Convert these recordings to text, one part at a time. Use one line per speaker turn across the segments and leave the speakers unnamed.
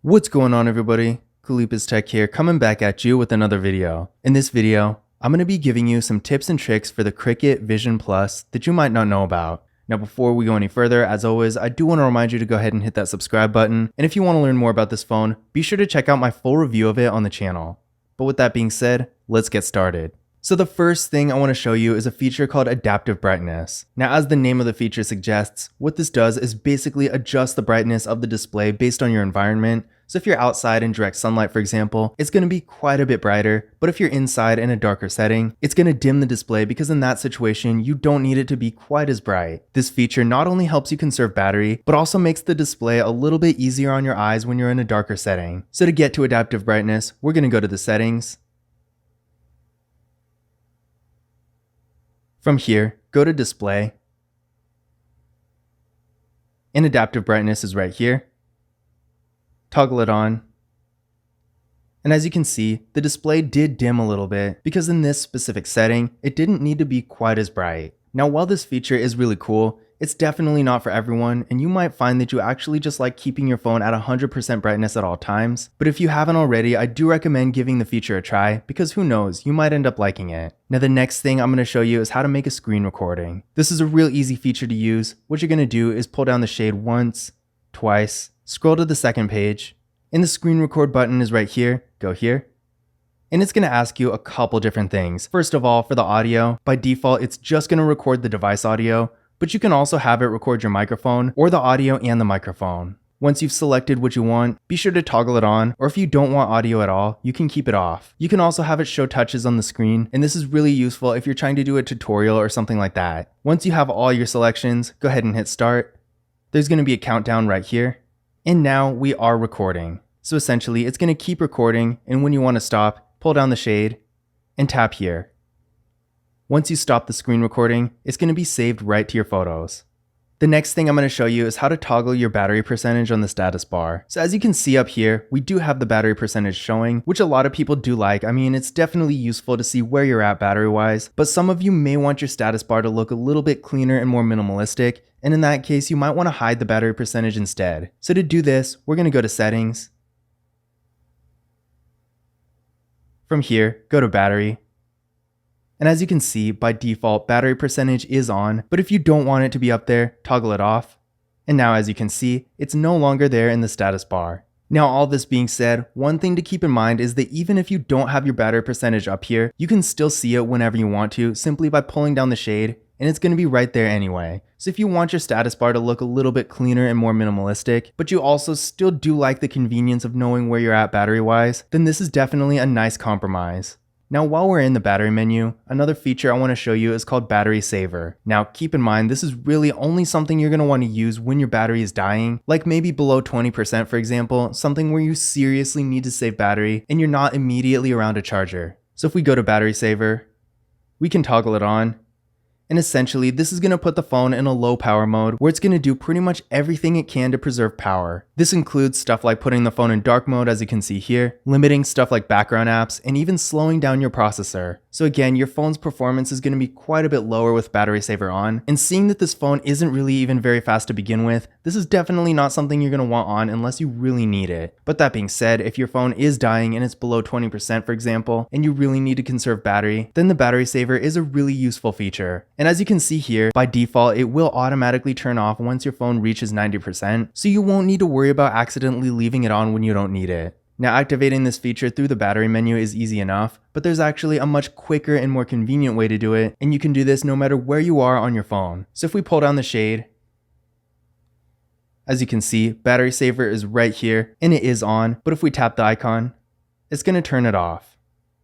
What's going on, everybody? Kalipa's Tech here, coming back at you with another video. In this video, I'm going to be giving you some tips and tricks for the Cricket Vision Plus that you might not know about. Now, before we go any further, as always, I do want to remind you to go ahead and hit that subscribe button. And if you want to learn more about this phone, be sure to check out my full review of it on the channel. But with that being said, let's get started. So the first thing I want to show you is a feature called adaptive brightness. Now, as the name of the feature suggests, what this does is basically adjust the brightness of the display based on your environment. So if you're outside in direct sunlight, for example, it's going to be quite a bit brighter, but if you're inside in a darker setting, it's going to dim the display because in that situation, you don't need it to be quite as bright. This feature not only helps you conserve battery, but also makes the display a little bit easier on your eyes when you're in a darker setting. So to get to adaptive brightness, we're going to go to the settings. From here, go to display. And adaptive brightness is right here. Toggle it on. And as you can see, the display did dim a little bit because in this specific setting, it didn't need to be quite as bright. Now, while this feature is really cool, it's definitely not for everyone, and you might find that you actually just like keeping your phone at 100% brightness at all times. But if you haven't already, I do recommend giving the feature a try because who knows, you might end up liking it. Now, the next thing I'm going to show you is how to make a screen recording. This is a real easy feature to use. What you're going to do is pull down the shade once, twice, scroll to the second page, and the screen record button is right here. Go here. And it's going to ask you a couple different things. First of all, for the audio, by default, it's just going to record the device audio, but you can also have it record your microphone or the audio and the microphone. Once you've selected what you want, be sure to toggle it on, or if you don't want audio at all, you can keep it off. You can also have it show touches on the screen, and this is really useful if you're trying to do a tutorial or something like that. Once you have all your selections, go ahead and hit start. There's going to be a countdown right here. And now we are recording. So essentially, it's going to keep recording, and when you want to stop, pull down the shade and tap here. Once you stop the screen recording, it's going to be saved right to your photos. The next thing I'm going to show you is how to toggle your battery percentage on the status bar. So as you can see up here, we do have the battery percentage showing, which a lot of people do like. I mean, it's definitely useful to see where you're at battery-wise, but some of you may want your status bar to look a little bit cleaner and more minimalistic, and in that case, you might want to hide the battery percentage instead. So to do this, we're going to go to settings. From here, go to battery. And as you can see, by default, battery percentage is on, but if you don't want it to be up there, toggle it off. And now as you can see, it's no longer there in the status bar. Now, all this being said, one thing to keep in mind is that even if you don't have your battery percentage up here, you can still see it whenever you want to, simply by pulling down the shade, and it's going to be right there anyway. So if you want your status bar to look a little bit cleaner and more minimalistic, but you also still do like the convenience of knowing where you're at battery-wise, then this is definitely a nice compromise. Now, while we're in the battery menu, another feature I want to show you is called Battery Saver. Now, keep in mind, this is really only something you're going to want to use when your battery is dying, like maybe below 20%, for example, something where you seriously need to save battery and you're not immediately around a charger. So if we go to Battery Saver, we can toggle it on. And essentially, this is going to put the phone in a low power mode where it's going to do pretty much everything it can to preserve power. This includes stuff like putting the phone in dark mode, as you can see here, limiting stuff like background apps, and even slowing down your processor. So again, your phone's performance is going to be quite a bit lower with Battery Saver on. And seeing that this phone isn't really even very fast to begin with, this is definitely not something you're going to want on unless you really need it. But that being said, if your phone is dying and it's below 20%, for example, and you really need to conserve battery, then the Battery Saver is a really useful feature. And as you can see here, by default, it will automatically turn off once your phone reaches 90%, so you won't need to worry about accidentally leaving it on when you don't need it. Now, activating this feature through the battery menu is easy enough, but there's actually a much quicker and more convenient way to do it, and you can do this no matter where you are on your phone. So if we pull down the shade, as you can see, Battery Saver is right here, and it is on, but if we tap the icon, it's going to turn it off.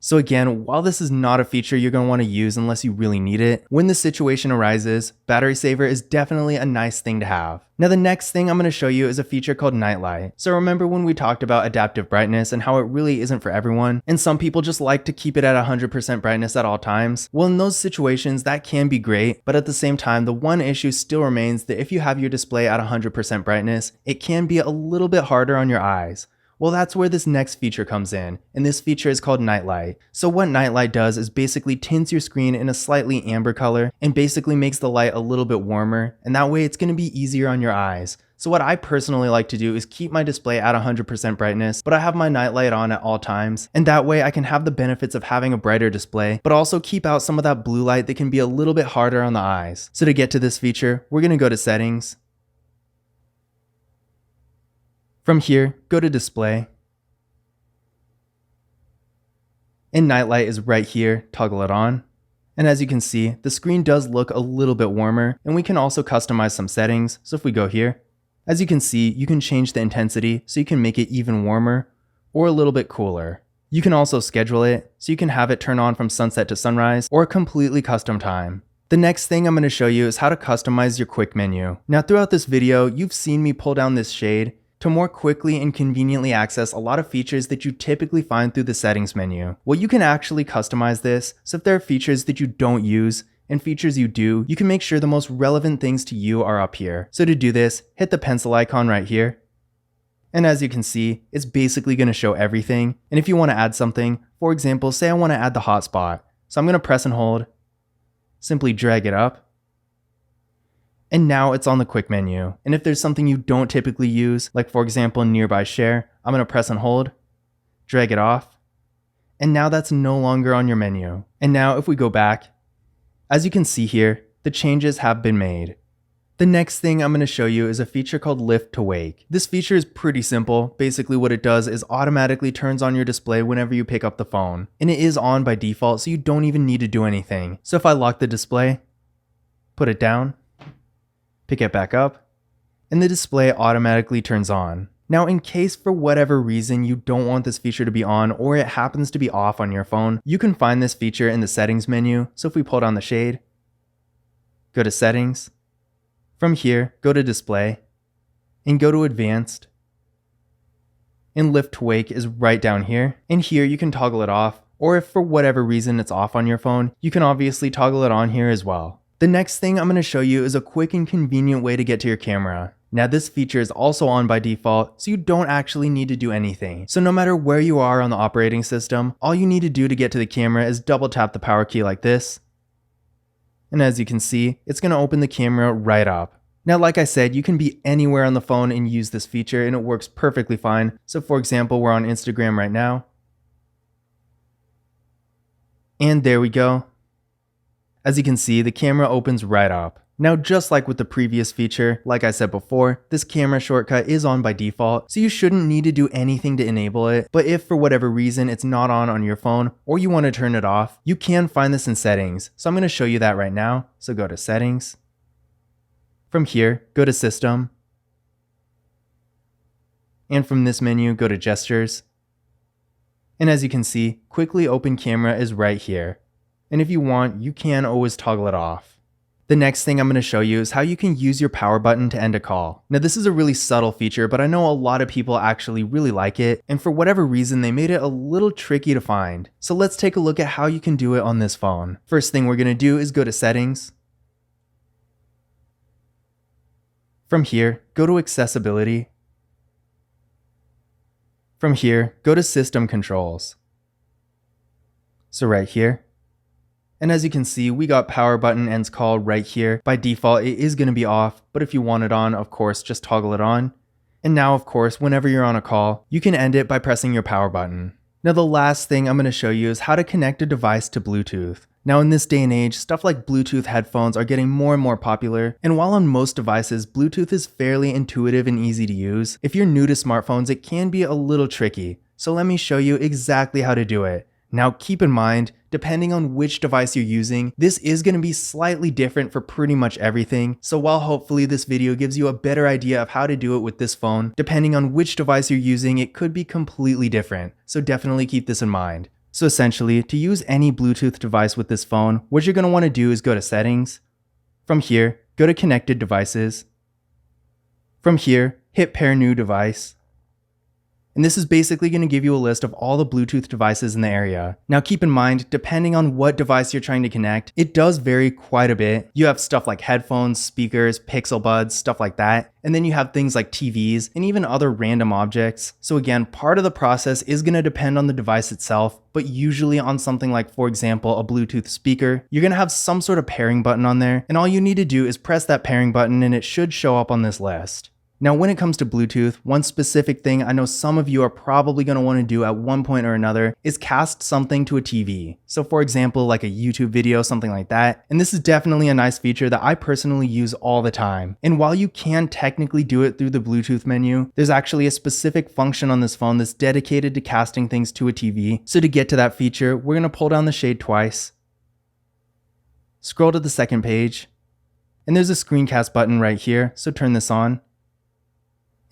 So again, while this is not a feature you're going to want to use unless you really need it, when the situation arises, Battery Saver is definitely a nice thing to have. Now, the next thing I'm going to show you is a feature called Nightlight. So remember when we talked about adaptive brightness and how it really isn't for everyone, and some people just like to keep it at 100% brightness at all times? Well, in those situations, that can be great, but at the same time, the one issue still remains that if you have your display at 100% brightness, it can be a little bit harder on your eyes. Well, that's where this next feature comes in, and this feature is called Nightlight. So what Nightlight does is basically tints your screen in a slightly amber color and basically makes the light a little bit warmer, and that way it's going to be easier on your eyes. So what I personally like to do is keep my display at 100% brightness, but I have my nightlight on at all times, and that way I can have the benefits of having a brighter display, but also keep out some of that blue light that can be a little bit harder on the eyes. So to get to this feature, we're going to go to Settings. From here, go to Display. And Nightlight is right here, toggle it on. And as you can see, the screen does look a little bit warmer, and we can also customize some settings. So if we go here, as you can see, you can change the intensity so you can make it even warmer or a little bit cooler. You can also schedule it so you can have it turn on from sunset to sunrise or a completely custom time. The next thing I'm going to show you is how to customize your quick menu. Now throughout this video, you've seen me pull down this shade to more quickly and conveniently access a lot of features that you typically find through the settings menu. Well, you can actually customize this, so if there are features that you don't use and features you do, you can make sure the most relevant things to you are up here. So to do this, hit the pencil icon right here. And as you can see, it's basically going to show everything. And if you want to add something, for example, say I want to add the hotspot. So I'm going to press and hold, simply drag it up. And now it's on the quick menu. And if there's something you don't typically use, like for example, nearby share, I'm going to press and hold, drag it off. And now that's no longer on your menu. And now if we go back, as you can see here, the changes have been made. The next thing I'm going to show you is a feature called Lift to Wake. This feature is pretty simple. Basically what it does is automatically turns on your display whenever you pick up the phone. And it is on by default, so you don't even need to do anything. So if I lock the display, put it down, pick it back up, and the display automatically turns on. Now in case for whatever reason you don't want this feature to be on or it happens to be off on your phone, you can find this feature in the settings menu. So if we pull down the shade, go to settings, from here go to display, and go to advanced, and lift to wake is right down here. And here you can toggle it off, or if for whatever reason it's off on your phone, you can obviously toggle it on here as well. The next thing I'm going to show you is a quick and convenient way to get to your camera. Now this feature is also on by default, so you don't actually need to do anything. So no matter where you are on the operating system, all you need to do to get to the camera is double tap the power key like this. And as you can see, it's going to open the camera right up. Now like I said, you can be anywhere on the phone and use this feature and it works perfectly fine. So for example, we're on Instagram right now. And there we go. As you can see, the camera opens right up. Now just like with the previous feature, like I said before, this camera shortcut is on by default, so you shouldn't need to do anything to enable it. But if for whatever reason it's not on your phone or you want to turn it off, you can find this in settings. So I'm going to show you that right now. So go to settings. From here, go to system. And from this menu, go to gestures. And as you can see, quickly open camera is right here. And if you want, you can always toggle it off. The next thing I'm going to show you is how you can use your power button to end a call. Now this is a really subtle feature, but I know a lot of people actually really like it, and for whatever reason they made it a little tricky to find. So let's take a look at how you can do it on this phone. First thing we're going to do is go to settings. From here, go to accessibility. From here, go to system controls. So right here. And as you can see, we got power button ends call right here. By default, it is going to be off, but if you want it on, of course, just toggle it on. And now, of course, whenever you're on a call, you can end it by pressing your power button. Now, the last thing I'm going to show you is how to connect a device to Bluetooth. Now, in this day and age, stuff like Bluetooth headphones are getting more and more popular, and while on most devices, Bluetooth is fairly intuitive and easy to use, if you're new to smartphones, it can be a little tricky. So let me show you exactly how to do it. Now keep in mind, depending on which device you're using, this is going to be slightly different for pretty much everything. So while hopefully this video gives you a better idea of how to do it with this phone, depending on which device you're using, it could be completely different. So definitely keep this in mind. So essentially, to use any Bluetooth device with this phone, what you're going to want to do is go to settings. From here, go to connected devices. From here, hit pair new device. And this is basically going to give you a list of all the Bluetooth devices in the area. Now keep in mind, depending on what device you're trying to connect, it does vary quite a bit. You have stuff like headphones, speakers, Pixel Buds, stuff like that. And then you have things like TVs and even other random objects. So again, part of the process is going to depend on the device itself, but usually on something like, for example, a Bluetooth speaker, you're going to have some sort of pairing button on there. And all you need to do is press that pairing button and it should show up on this list. Now, when it comes to Bluetooth, one specific thing I know some of you are probably going to want to do at one point or another is cast something to a TV. So for example, like a YouTube video, something like that. And this is definitely a nice feature that I personally use all the time. And while you can technically do it through the Bluetooth menu, there's actually a specific function on this phone that's dedicated to casting things to a TV. So to get to that feature, we're going to pull down the shade twice, scroll to the second page, and there's a screencast button right here, so turn this on.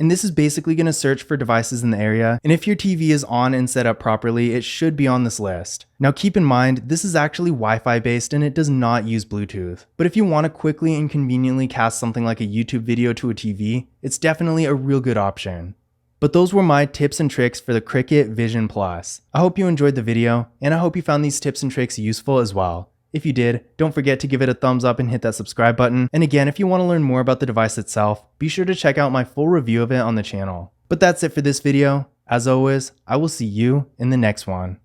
And this is basically going to search for devices in the area, and if your TV is on and set up properly, it should be on this list. Now keep in mind, this is actually Wi-Fi based and it does not use Bluetooth. But if you want to quickly and conveniently cast something like a YouTube video to a TV, it's definitely a real good option. But those were my tips and tricks for the Cricket Vision Plus. I hope you enjoyed the video, and I hope you found these tips and tricks useful as well. If you did, don't forget to give it a thumbs up and hit that subscribe button. And again, if you want to learn more about the device itself, be sure to check out my full review of it on the channel. But that's it for this video. As always, I will see you in the next one.